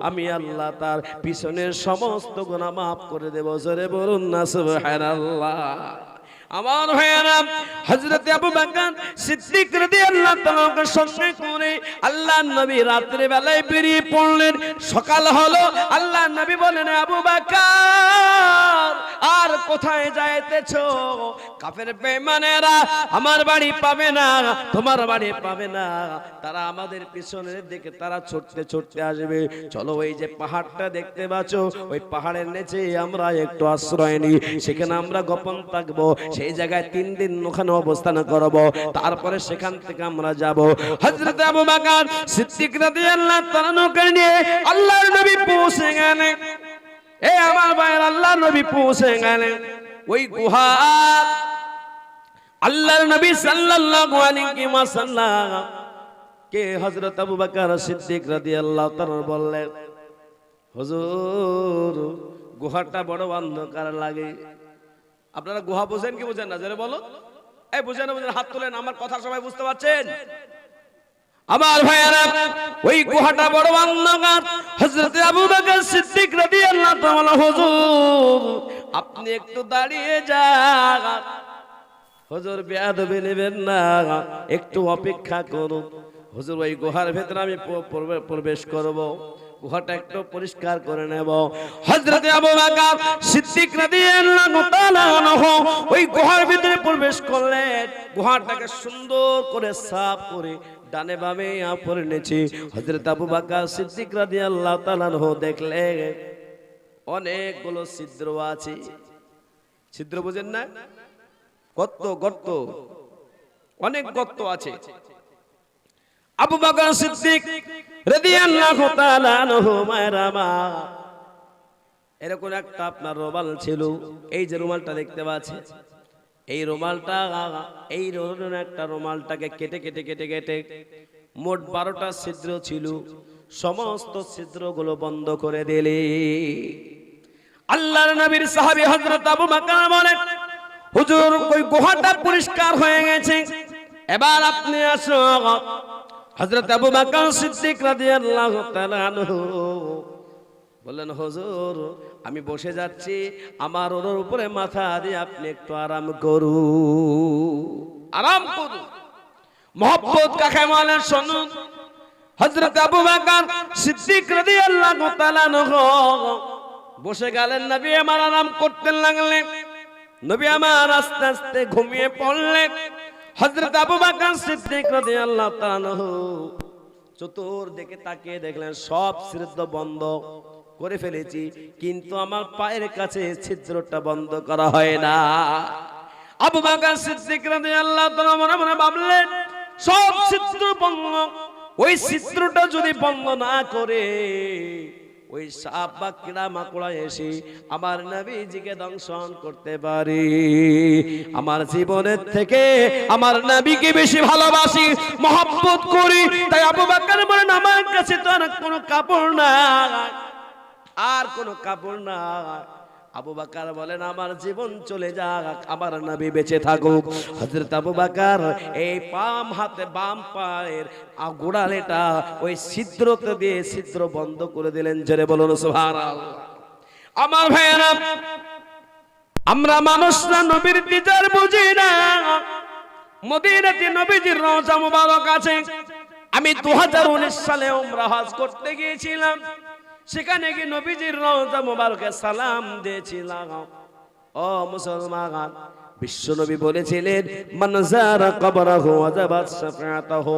আমি আল্লাহ তার পিছনের সমস্ত গুনাহ মাফ করে দেব। জোরে বলুন না সুবহানাল্লাহ। আমার ভাইয়েরা, হযরত আবু বকর সিদ্দিক রাদিয়াল্লাহু তাআলাকে সঙ্গে করে আল্লাহর নবী রাত্রে বেলায় বেরিয়ে পড়লেন। সকাল হলো, আল্লাহর নবী বলেন, আবু বকর আর কোথায় যাইতেছো? কাফের বেঈমানেরা আমার বাড়ি পাবে না, তোমার বাড়ি পাবে না, তারা আমাদের পিছনের দিকে তারা ছুটতে ছুটতে আসবে। চলো, ওই যে পাহাড়টা দেখতে পাচ্ছ, ওই পাহাড়ের নিচে আমরা একটু আশ্রয় নিই, সেখানে আমরা গোপন থাকবো। সেই জায়গায় 3 দিন ওখানে অবস্থান করব, তারপরে সেখান থেকে আমরা যাব। হযরত আবু বকর সিদ্দিক রাদিয়াল্লাহু তাআলা নিয়ে আল্লাহর নবী পৌঁছে গেলেন। এই আমার ভাইয়ের, আল্লাহর নবী পৌঁছে গেলেন ওই গুহা। আল্লাহর নবী সাল্লাল্লাহু আলাইহি ওয়াসাল্লাম কে হযরত আবু বকর সিদ্দিক রাদিয়াল্লাহু তাআলা বললেন, হুজুর গুহাটা বড় অন্ধকার লাগে। আপনারা গুহা বুঝেন কি বুঝেন না? জোরে বলো। এই বুঝেন না বুঝেন হাত তোলেন, আমার কথা সবাই বুঝতে পারছেন? আমার ভাইয়েরা, ওই গুহাটা বড় অন্ধকার। হযরত আবু বকর সিদ্দিক রাদিয়াল্লাহু তাআলা, হুজুর আপনি একটু দাঁড়িয়ে যান, হুজুর বেয়াদবি নেবেন না, একটু অপেক্ষা করুন। হুজুর ওই গুহার ভেতরে আমি প্রবেশ করব, গুহাটা একটু পরিষ্কার করে নেব। হযরত আবু বকর সিদ্দিক রাদিয়াল্লাহু তাআলা ওই গুহার ভিতরে প্রবেশ করলেন। গুহাটাকে সুন্দর করে সাফ করে ডানে বামে আপরে নিচে হযরত আবু বকর সিদ্দিক রাদিয়াল্লাহু তাআলা দেখলেন অনেকগুলো ছিদ্র আছে। ছিদ্র বুঝেন না? গর্ত, গর্ত, অনেক গর্ত আছে। আবু বকর সিদ্দিক রাদিয়াল্লাহু তাআলা আনহু মায়রামা, এরকম একটা আপনার রুমাল ছিল। এই যে রুমালটা দেখতে পাচ্ছেন, এই রুমালটা, এই ধরনের একটা রুমালটাকে কেটে কেটে কেটে কেটে মোট 12টা ছিদ্র ছিল। সমস্ত ছিদ্রগুলো বন্ধ করে দিলে আল্লাহর নবীর সাহাবী হযরত আবু বকর বলেন, হুজুর ওই গুহাটা পরিষ্কার হয়ে গেছে, এবার আপনি আসুন। হযরত আবু বকর সিদ্দিক রাদিয়াল্লাহু তাআলা আনহু বললেন, হুজুর আমি বসে যাচ্ছি, আমার ওর উপরে মাথা দিয়ে আপনি একটু আরাম করুন, আরাম করুন। মহব্বত কাকে বলে শুনুন। হযরত আবু বকর সিদ্দিক রাদিয়াল্লাহু তাআলা আনহু বসে গেলেন, নবী আমার আরাম করতে লাগলেন। নবী আমার আস্তে আস্তে ঘুমিয়ে পড়লেন। হযরত আবু বকর সিদ্দিক রাদিয়াল্লাহু তাআলা আনহু চতুর্দিকে তাকিয়ে দেখলেন সব ছিদ্র বন্ধ করে ফেলেছি, কিন্তু আমার পায়ের কাছে ছিদ্রটা বন্ধ করা হয় না। আবু বকর সিদ্দিক রাদিয়াল্লাহু তাআলা মনে মনে ভাবলেন, সব ছিদ্র বন্ধ, ওই ছিদ্রটা যদি বন্ধ না করে ওই সাপ বা কীড়া মাকড়া এসে আমার নবীজিকে দংশন করতে পারে। আমার জীবনের থেকে আমার নবীকে বেশি ভালোবাসি, মহব্বত করি, তাই আবু বকর বলেন, আমার কাছে তো আর কোনো কাপড় নাই, আর কোনো কাপড় নাই। আবু বকর বলেন, আমার জীবন চলে যাক, আমার নবী বেঁচে থাকুক। হযরত আবু বকর এই বাম হাতে বাম পায়ের গোড়ালিটা ওই ছিদ্রতে দিয়ে ছিদ্র বন্ধ করে দিলেন। জোরে বলুন সুবহানাল্লাহ। আমার ভাইয়েরা, আমরা মানুষরা নবীর দিদার বুঝি না। মদিনাতে নবীজির রওজা মুবারক আছে। আমি 2019 সালে উমরা হজ করতে গিয়েছিলাম। সেখানে গিয়ে নবীজির রওজা মোবারকে সালাম দিয়েছিলাম। ও মুসলমান, বিশ্বনবী বলেছিলেন মান যারা কবরাহু ওয়াজাবাত শাফাআতুহু,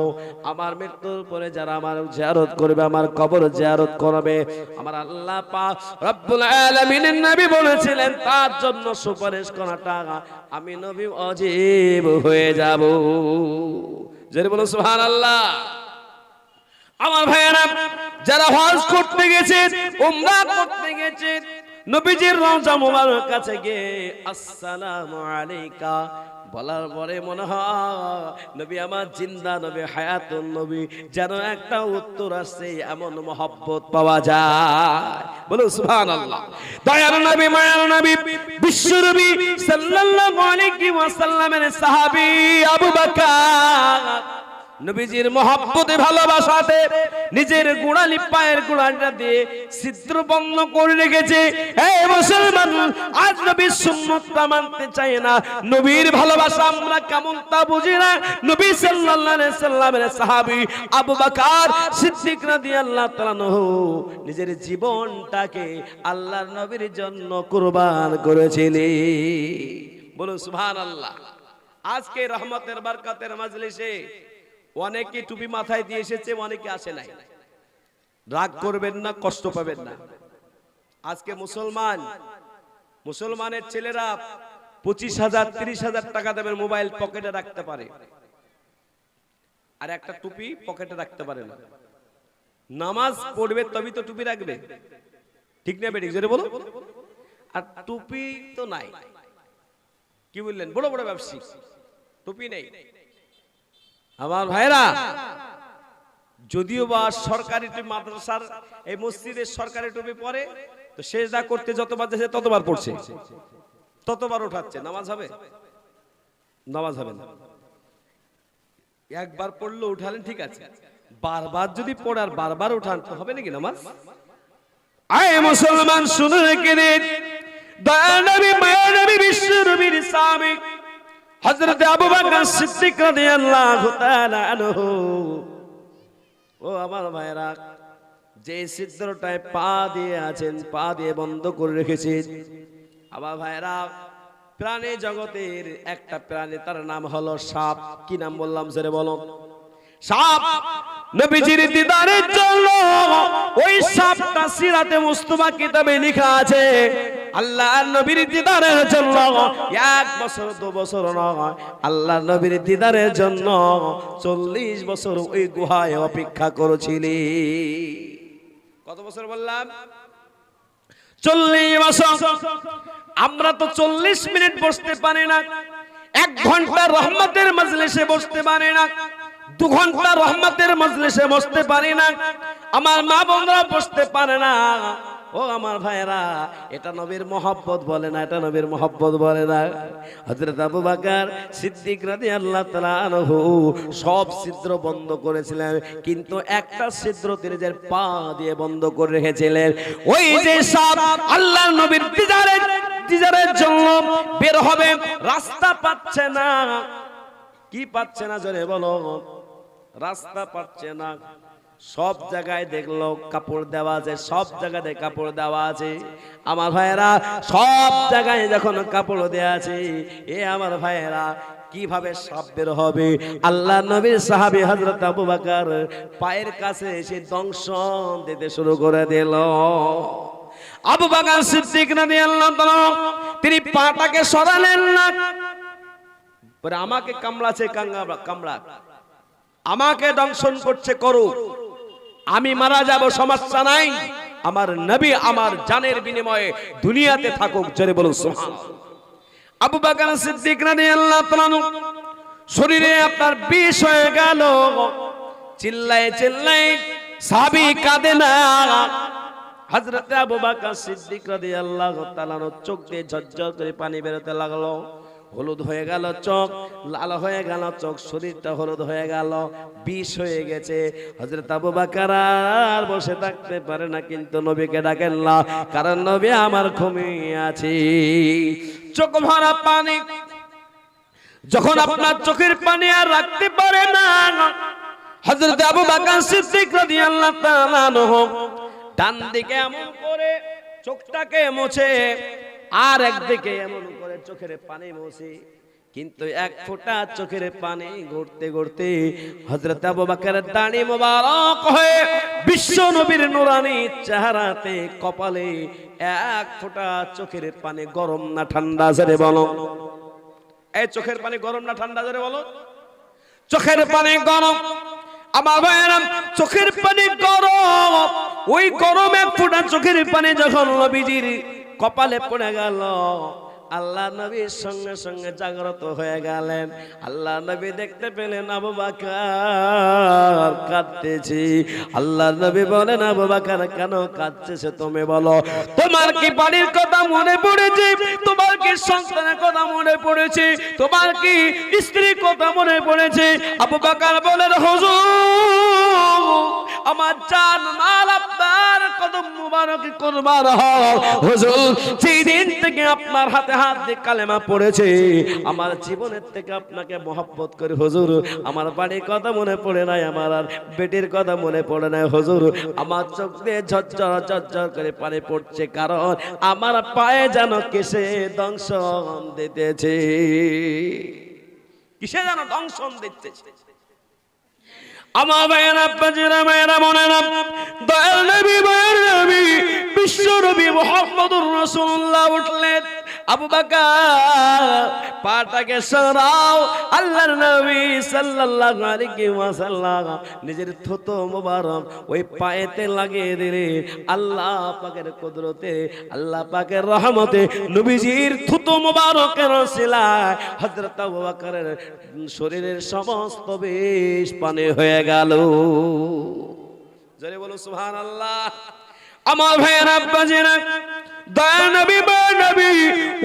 আমার মৃত্যুর পরে যারা আমার জিয়ারত করবে, আমার কবর জিয়ারত করবে, আমার আল্লাহ পাক রব্বুল আলামিনের নবী বলেছিলেন তার জন্য সুপারিশ করাটা আমি নবী ওয়াজিব হয়ে যাব। জোরে বলো সুবহানাল্লাহ। আমার ভাইয়েরা, যারা হজ করতে গেছে, উমরা করতে গেছে, নবীজির রওজা মোবারক কাছে গিয়ে আসসালামু আলাইকা বলার পরে মনে হয় নবী আমার জিন্দা নবী, হায়াতুন নবী, যেন একটা উত্তর আসছে, এমন মহব্বত পাওয়া যায়। বলো সুবহানাল্লাহ। দয়ার নবী, মায়ার নবী, বিশ্ব নবী সাল্লাল্লাহু আলাইহি ওয়াসাল্লামের সাহাবী আবু বকর নবীজির মহব্বতে ভালোবাসাতে নিজের গোড়ালি পায়ের গোড়াটা দিয়ে ছিদ্র বন্ধ করে রেখেছে। এই মুসলমান, আজ নবীর সুন্নতটা মানতে চায় না, নবীর ভালোবাসা আমরা কেমন তা বুঝি না। নবী সাল্লাল্লাহু আলাইহি সাল্লামের সাহাবী আবু বকর সিদ্দিক রাদিয়াল্লাহু তাআলা আনহু নিজের জীবনটাকে আল্লাহর নবীর জন্য কুরবান করেছিলেন। বলুন সুবহানাল্লাহ। আজকে রহমতের বরকতের মজলিসে অনেকে টুপি মাথায় দিয়ে এসেছে, অনেকে আসে নাই। রাগ করবেন না, কষ্ট পাবেন না। আজকে মুসলমানের ছেলেরা 25,000 30,000 টাকা দামের মোবাইল পকেটে রাখতে পারে, আর একটা টুপি পকেটে রাখতে পারে না। নামাজ পড়বে তবেই তো টুপি রাখবে, ঠিক না বেঠিক? জোরে বলো। আর টুপি তো নাই, কি বললেন? বড় বড় ব্যবসায়ী টুপি নেই। আমার ভাইরা, যদিও বা সরকারি টুপি, মাদ্রাসার এই মসজিদের সরকারি টুপি পরে তো সেজদা করতে যতবার যাচ্ছে ততবার পড়ছে, ততবার উঠাচ্ছে। নামাজ হবে? নামাজ হবে না। একবার পড়লো উঠালেন, ঠিক আছে, বারবার যদি পড়ে আর বারবার উঠান তো হবে নাকি নামাজ? আয় মুসলমান, শুনে রেখে দিন, দয়ার নবী, মায়ার নবী, বিশ্ব নবীর সাহাবী হযরত আবু বকর সিদ্দিক রাদিয়াল্লাহু তাআলা আনহু, ও আমার ভাইরা, যে ছিদ্রটায় পা দিয়ে আছেন, পা দিয়ে বন্ধ করে রেখেছেন, আমার ভাইরা, প্রাণী জগতের একটা প্রাণী, তার নাম হলো সাপ। কি নাম বললাম জোরে বলো? সাপ। নবীজির দিদারের জন্য ওই সাপটা সিরাতে মুস্তাফা কিতাবে লেখা আছে। আল্লাহর নবীর দিদারের জন্য 1 বছর 2 বছর নয়, আল্লাহর নবীর দিদারের জন্য 40 বছর ওই গুহায় অপেক্ষা করেছিলি। কত বছর বললাম? 40 বছর। আমরা তো 40 মিনিট বসতে পারি না, 1 ঘন্টা রহমতের মজলিসে বসতে পারি না, 2 ঘন্টা রহমতের মজলিসে বসতে পারি না, আমার মা বোনরা বসতে পারে না। ও আমার ভাইরা, এটা নবীর মহব্বত বলে না, এটা নবীর মহব্বত বলে না। হযরত আবু বকর সিদ্দিক রাদিয়াল্লাহু তাআলা আনহু সব ছিদ্র বন্ধ করেছিলেন, কিন্তু একটা ছিদ্র তিনি যে পা দিয়ে বন্ধ করে রেখেছিলেন। ওই যে সাপ আল্লাহর নবীর দিদারের জন্য বের হবে, রাস্তা পাচ্ছে না। কি পাচ্ছে না জোরে বলো? রাস্তা পাচ্ছে না। সব জায়গায় দেখলো কাপড় দেওয়া আছে, সব জায়গাতে কাপড় দেওয়া আছে। আমার ভাইয়েরা, সব জায়গায় যখন কাপড় দেওয়া আছে, এ আমার ভাইয়েরা, কিভাবে সাপ বের হবে? আল্লাহ নবীর সাহাবী হযরত আবু বকর পায়ের কাছে এসে দংশন দিতে শুরু করে দিল। আবু বকর সিদ্দিক রাদিয়াল্লাহু তাআলা তিনি পাটাকে সরালেন না, পরে আমাকে কামড়াছে, কামড়া, আমাকে দংশন করছে, করো, আমি মারা যাব, সমস্যা নাই, আমার নবী আমার জানের বিনিময়ে দুনিয়াতে থাকুক। জোরে বলুন সুবহানাল্লাহ। আবু বকর সিদ্দিক রাদিয়াল্লাহু তাআলা শরীরে আপনার বিষ হয়ে গেল, চিল্লায়ে চিল্লায়ে সাহাবী কাঁদে না। হযরত আবু বকর সিদ্দিক রাদিয়াল্লাহু তাআলা চোখ দিয়ে ঝরঝর করে পানি বেরোতে লাগলো। হলুদ হয়ে গেল চোখ, লাল হয়ে গেল চোখ, শরীরটা হলুদ হয়ে গেল, বিষ হয়ে গেছে। হযরত আবু বকর আর বসে থাকতে পারে না, কিন্তু নবীকে ডাকেন না, কারণ নবী আমার ঘুমিয়ে আছে। চোখ ভরা পানি, যখন আপনার চোখের পানি আর রাখতে পারে না, হযরত আবু বকর সিদ্দিক রাদিয়াল্লাহু তাআলা আনহু ডান দিকে এমন করে চোখটাকে মোছে, আর একদিকে এমন করে চোখের পানি মোছে। কিন্তু এক ফোঁটা চোখের পানি গড়তে গড়তে হযরত আবু বকরের দাড়ি মোবারক হয়ে বিশ্ব নবীর নূরানী চেহারাতে কপালে এক ফোঁটা চোখের পানি গরম না ঠান্ডা জোরে বলো। এই চোখের পানি গরম না ঠান্ডা জোরে বলো। চোখের পানি গরম। আমার ভাইয়েরা, চোখের পানি গরম। ওই গরম এক ফোঁটা চোখের পানি যখন নবীজির কপালে পড়ে গেল, আল্লাহ নবীর সঙ্গে সঙ্গে জাগ্রত হয়ে গেলেন। আল্লাহ নবী দেখতে পেলেন আবু বকর কাঁদতেছে। আল্লাহ নবী বলেন, আবু বকর কেন কাঁদতেছে তুমি বলো? তোমার কি বাড়ির কথা মনে পড়েছে? তোমার কি সন্তানের কথা মনে পড়েছে? তোমার কি স্ত্রীর কথা মনে পড়েছে? আবু বকর বলেন, হুজুর আমার জান মাল আপনার কদম মুবারকে কুরবান হোক। হুজুর যেই দিন থেকে আপনার হাতে হাত দিয়ে কালেমা পড়েছে, আমার জীবনের থেকে আপনাকে মহব্বত করি হুজুর। আমার বাড়ির কথা মনে পড়ে নাই, আমার আর বেটির কথা মনে পড়ে নাই হুজুর। আমার চোখ দিয়ে ঝরঝর ঝরঝর করে পানি পড়ছে, কারণ আমার পায়ে যেন কিসে দংশন দিতেছে, কিসে যেন দংশন দিতেছে। আমার ভাইয়েরা, বাজিরা ভাইয়েরা, মনে না দয়াল নবী, মায়ের নবী, বিশ্ব নবী মুহাম্মদুর রাসূলুল্লাহ উঠলেন। আবু বকর পাটাকে সরাও। আল্লাহর নবী সাল্লাল্লাহু আলাইহি ওয়াসাল্লাম নিজের থুতু মোবারক ওই পায়েতে লাগিয়ে দিলেন। আল্লাহ পাকের কুদরতে, আল্লাহ পাকের রহমতে নবীজির থুতু মোবারকের ওসিলায় হযরত আবু বকরের শরীরের সমস্ত বিষ পানি হয়ে গেল। জোরে বলো সুবহানাল্লাহ। আমার ভাইয়েরা, বাজিরা, দয়া নবী বা নবী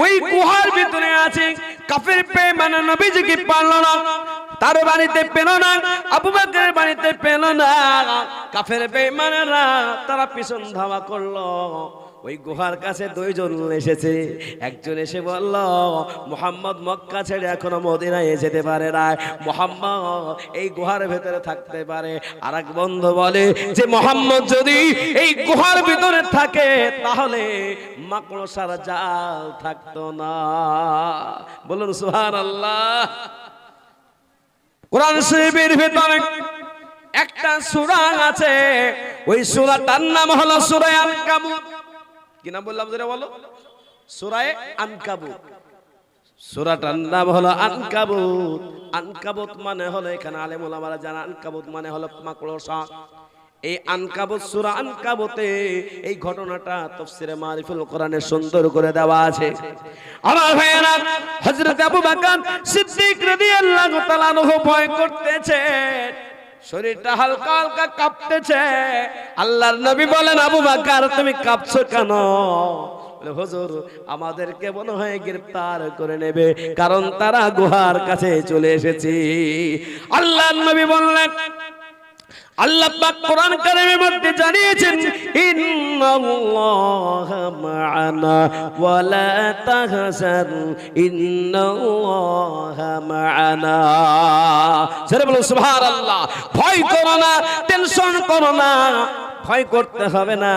ওই গুহার ভিতরে আছে। কাফের বেঈমান নবীজিকে পারল না, তার বাড়িতে পেল না, আবু বকরের বাড়িতে পেল না। কাফের বেঈমানেরা তারা পিছন ধাওয়া করলো। ওই গুহার কাছে দুইজন এসেছে। একজন এসে বলল, মুহাম্মদ মক্কা ছেড়ে এখনো মদিনায় যেতে পারে না, মুহাম্মদ এই গুহার ভেতরে থাকতে পারে। আর এক বন্ধু বলে যে মুহাম্মদ যদি এই গুহার ভিতরে থাকে তাহলে মাকড়সার জাল থাকতো না। বলুন সুবহানাল্লাহ। কোরআন শরীফের ভিতরে একটা সূরা আছে, ওই সূরাটার নাম হলো সূরা আনকাবুত। কি নাম বললাম যেটা বলো? সূরা আনকাবুত। সূরাটার নাম হলো আনকাবুত। আনকাবুত মানে হলো, এখানে আলেম ওলামারা জানা, আনকাবুত মানে হলো মাকড়সা। এই আনকাবুত, সূরা আনকাবুতে এই ঘটনাটা তাফসীরে মারিফুল কোরআনে সুন্দর করে দেওয়া আছে। আমার ভাইয়েরা, হযরত আবু বকর সিদ্দিক রাদিয়াল্লাহু তাআলা আনহু ভয় করতেছে, শরীরটা হালকা হালকা কাঁপতেছে। আল্লাহর নবী বলেন, আবু বকর তুমি কাঁপছো কেন? বলে, হুজুর আমাদেরকে মনে হয় গ্রেফতার করে নেবে, কারণ তারা গুহার কাছে চলে এসেছে। আল্লাহর নবী বললেন, আল্লাহ পাক কোরআন কারীমের মধ্যে জানিয়েছেন, ইন্নাল্লাহা মা'ানা ওয়া লা তাহজান ইন্নাল্লাহা মা'ানা। সরে বলো সুবহানাল্লাহ। ভয় করো না, টেনশন করো না, ভয় করতে হবে না,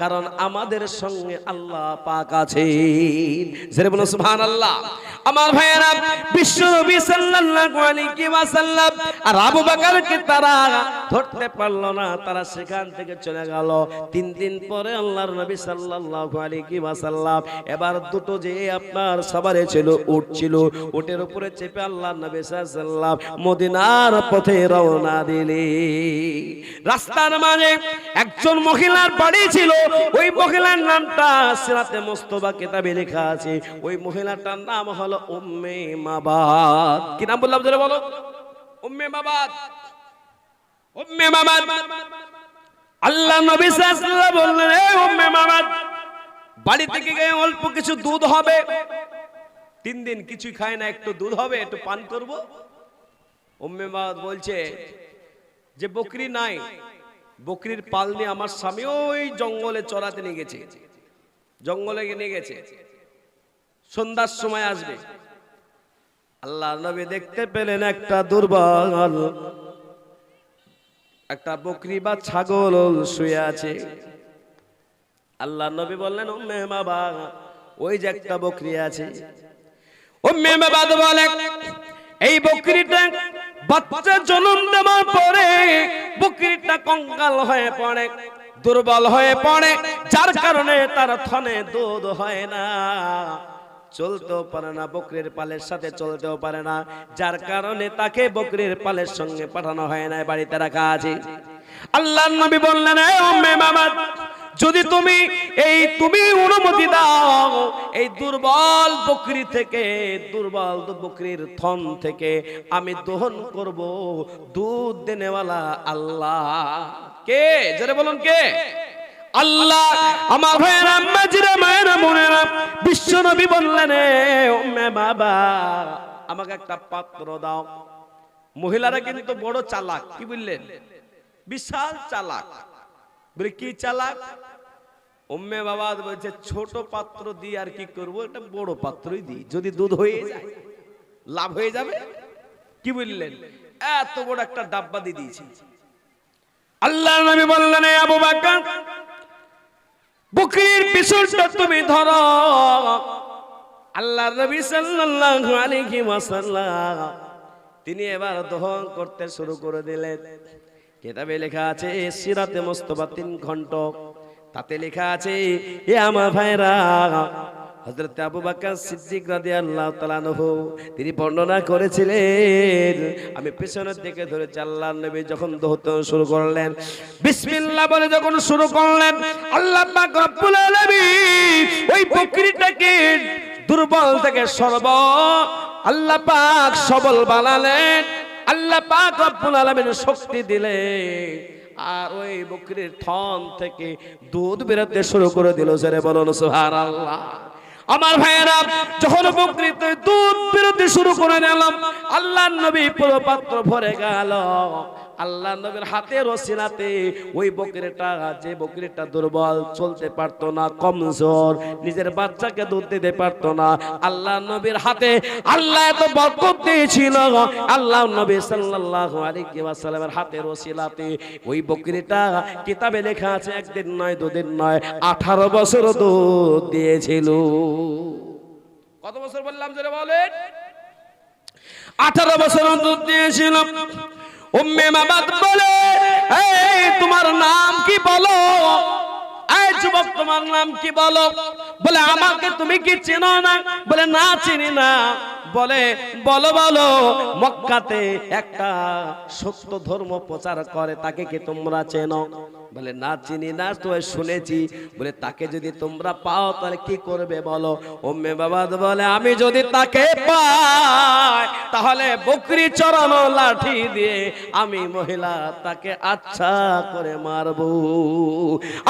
কারণ আমাদের সঙ্গে আল্লাহ পাক আছেন। জোরে বলো সুবহানাল্লাহ। আমার ভাইয়েরা, বিশ্ব নবী সাল্লাল্লাহু আলাইহি ওয়াসাল্লাম আর আবু বকরকে তারা ধরতে পারলো না, তারা সেখান থেকে চলে গেল। 3 দিন পরে আল্লাহর নবী সাল্লাল্লাহু আলাইহি ওয়াসাল্লাম এবার দুটো যে আপনার সবারে ছিল, উট ছিল, উটের উপরে চেপে আল্লাহর নবী সাল্লাল্লাহু আলাইহি ওয়াসাল্লাম মদিনার পথে রওনা দিলেন। রাস্তার মাঝে একজন মহিলার বাড়ি ছিল, ওই মহিলার নামটা সিরাতে মুস্তাফা কিতাবে লেখা আছে। ওই মহিলাটার নাম হলো উম্মে মাবাদ। কি নাম বললাম জোরে বলো? উম্মে মাবাদ। উম্মে মাবাদ। আল্লাহ নবী সাল্লাল্লাহু আলাইহি ওয়াসাল্লাম বললেন, এ উম্মে মাবাদ, বাড়ি থেকে গিয়ে অল্প কিছু দুধ হবে। 3 দিন কিছুই খায় না, একটু দুধ হবে, একটু পান করব। উম্মে মাবাদ বলছে যে বকরি নাই, বকরির পাল নিয়ে আমার স্বামী ওই জঙ্গলে চড়াতে নিয়ে গেছে, জঙ্গলে নিয়ে গেছে, সন্ধ্যার সময় আসবে। আল্লাহ নবী দেখতে পেলেন একটা দুর্বল একটা বকরি বা ছাগল শুয়ে আছে। আল্লাহ নবী বললেন উম্মে বাবা ওই যে একটা বকরি আছে। উম্মে বাবা বলে এই বকরিটা বাচ্চা জন্ম দেওয়ার পরে বকরিটা কঙ্কাল হয়ে পড়ে, দুর্বল হয়ে পড়ে, যার কারণে তার থনে দুধ হয় না, চলতেও পারে না, বকরির পালের সাথে চলতেও পারে না, যার কারণে তাকে বকরির পালের সঙ্গে পাঠানো হয় না, বাড়িতে রাখা আছে। আল্লাহর নবী বললেন এ উম্মে বাবা যদি তুমি অনুমতি দাও এই দুর্বল বকরি থেকে, দুর্বল বকরির থন থেকে আমি দহন করব দুধ দেনেওয়ালা আল্লাহ। কে? জোরে বলুন কে? আল্লাহ। আমার ভাইয়েরা, মাঝিরা, মায়েরা, বোনেরা, বিশ্ব নবী বললেন উম্মে বাবা আমাকে একটা পাত্র দাও। মহিলারা কিন্তু বড় চালাক, কি বললেন? বিশাল চালাক। বলে কি চালাক? উম্মে বাবা বলছে ছোট পাত্র দিয়ে আর কি করবো, একটা বড় পাত্রই দিই, যদি দুধ হয়ে যায় লাভ হয়ে যাবে। কি বললেন? এত বড় একটা ডাব্বা দিয়ে দিয়েছি। আল্লাহর নবী বললেন আবু বকর বকরির পিছনটা তুমি ধরো। আল্লাহর নবী সাল্লাল্লাহু আলাইহি ওয়াসাল্লাম তিনি এবার দহন করতে শুরু করে দিলেন। কিতাবে লেখা আছে সিরাতে মুস্তাফা 3 খণ্ড, তাতে লেখা আছে এ আমার ভাইরা হযরত আবু বকর সিদ্দিক রাদিয়াল্লাহু তাআলা আনহু তিনি বর্ণনা করেছিলেন আমি পেছনের দিকে ধরেছি। আল্লাহর নবী যখন দহতে শুরু করলেন বিসমিল্লাহ বলে যখন শুরু করলেন, আল্লাহ পাক রব্বুল আলামিন ওই বকরিটাকে দুর্বল থেকে আল্লাহ পাক সবল বানালেন। আল্লাহ পাক রব্বুল আলামিন শক্তি দিলেন, আর ওই বকরির থন থেকে দুধ বেরোতে শুরু করে দিল। জোরে বলুন সুবহানাল্লাহ। আমার ভাইয়েরা, যখন বকরিতে দুধ বেরোতে শুরু করে দিলাম, আল্লাহর নবী পুরো পাত্র ভরে গেল। আল্লাহর নবীর হাতের ওসিলাতে ওই বকরিটা, যে বকরিটা দুর্বল, চলতে পারতো না, কমজোর, নিজের বাচ্চাকে দুধ দিতে পারতো না, আল্লাহর নবীর হাতে আল্লাহ এত বরকত দিয়েছিল। আল্লাহর নবী সাল্লাল্লাহু আলাইহি ওয়াসাল্লামের হাতের ওসিলাতে ওই বকরিটা, কিতাবে লেখা আছে একদিন নয় দুদিন নয় 18 বছর দুধ দিয়েছিল। কত বছর বললাম জোরে বলেন? 18 বছর দুধ দিয়েছিল। উম্মে মাবাদ বলে এই তোমার নাম কি বলো? এই যুবক তোমার নাম কি বলো? বলে আমাকে তুমি কি চেনো না? বলে না চিনি না। বলে বলো বলো মক্কাতে একটা সত্য ধর্ম প্রচার করে, তাকে কি তোমরা চেনো? বলে না চিনি না, তো শুনেছি। বলে তাকে যদি তোমরা পাও তাহলে কি করবে বলো? উম্মে বাবাদ বলে আমি যদি তাকে পাই তাহলে বকরি চড়ানো লাঠি দিয়ে আমি মহিলা তাকে আচ্ছা করে মারবো।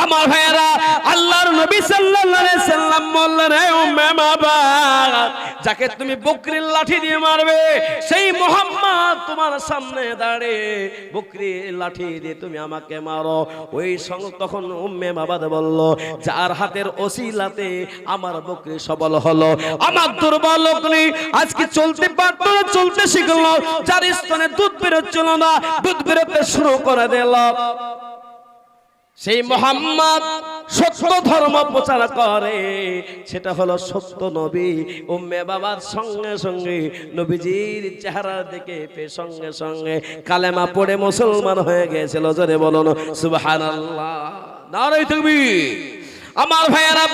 আমার ভাইয়েরা, আল্লাহর নবী সাল্লাল্লাহু আলাইহি সাল্লাম বললেন হে উম্মে বাবাদ যাকে তুমি বকরির লাঠি দিয়ে মারবে সেই মুহাম্মদ তোমার সামনে দাঁড়িয়ে বকরির লাঠি দিয়ে তুমি আমাকে মারো। ওই সঙ্গে তখন উম্মে বাবাদ বলল যার হাতের ওসিলাতে আমার বকরি সবল হলো, আমার দুর্বল বকরি আজকে চলতে পারতো না, চলতে শিখলো, যার স্তনে দুধ বেরোচ্ছিল না, দুধ বেরোতে শুরু করে দিল, সেই মুহাম্মদ সত্য ধর্ম প্রচার করে, সেটা হলো সত্য নবী। উম্মে বাবার সঙ্গে সঙ্গে নবীজির চেহারা দেখে সঙ্গে সঙ্গে কালেমা পড়ে মুসলমান হয়ে গেছিল। জোরে বলুন সুবহানাল্লাহ, নারে তাকবীর। আমার ভাইয়েরা,